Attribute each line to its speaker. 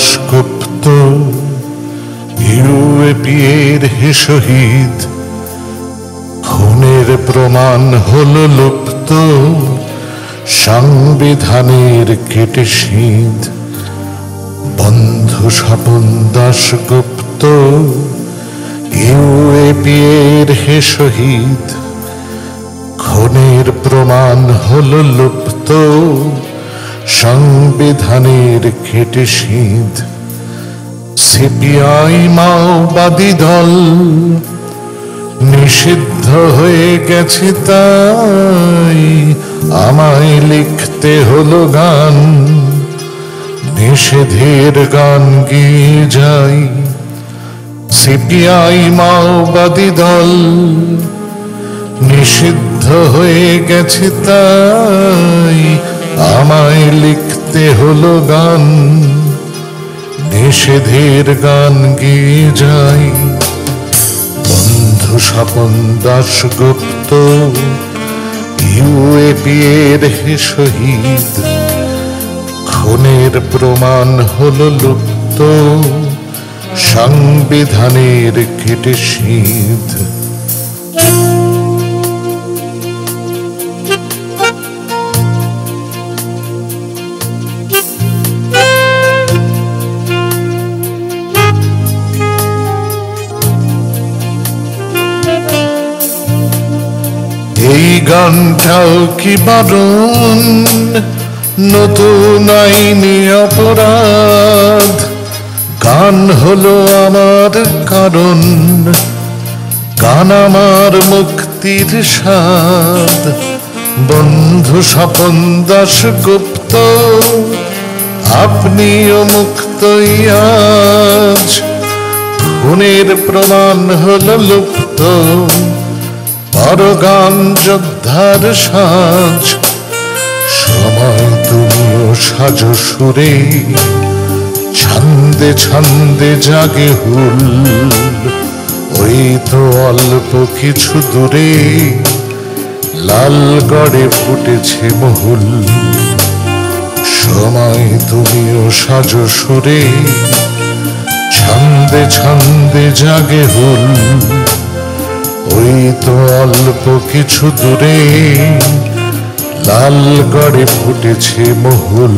Speaker 1: দাশগুপ্ত ইউএপিএর হে শহীদ, খুনের প্রমাণ হলো লুপ্ত, সংবিধানের কেটে শীত। বন্ধু স্বপন দাশগুপ্ত ইউএপিএর হে শহীদ, খুনের প্রমাণ হলো লুপ্ত, সংবিধানের কেটে শীত। সিপিআই মাওবাদী দল নিষিদ্ধ হয়ে গেছে, তাই আমায় লিখতে হলো গান, নিষেধের গান গেয়ে যাই। সিপিআই মাওবাদী দল নিষিদ্ধ হয়ে গেছে, তাই আমায় লিখতে হলো গান, নিষেধের গান গেয়ে যাই। বন্ধু স্বপন দাশগুপ্ত ইউএপিএর হে শহীদ, খুনের প্রমাণ হলো লুপ্ত, সংবিধানের কেটে শীত। এই গানটাও কি বারণ, নতুন আইনি অপরাধ? গান হলো আমার কারণ, গান আমার মুক্তির স্বাদ। বন্ধু স্বপন দাশগুপ্ত আপনিও মুক্তই আজ, খুনের প্রমাণ হলো লুপ্ত, পরগান যোদ্ধার সাজ। সময় তুমিও সাজো সুরে, ছন্দে ছন্দে জাগে হুল, ওই তো অল্প কিছু দূরে লালগড়ে ফুটেছে মহুল। সময় তুমিও সাজো সুরে, ছন্দে ছন্দে জাগে হুল, ওই তো অল্প কিছু দূরে লালগড়ে ফুটেছে মহুল।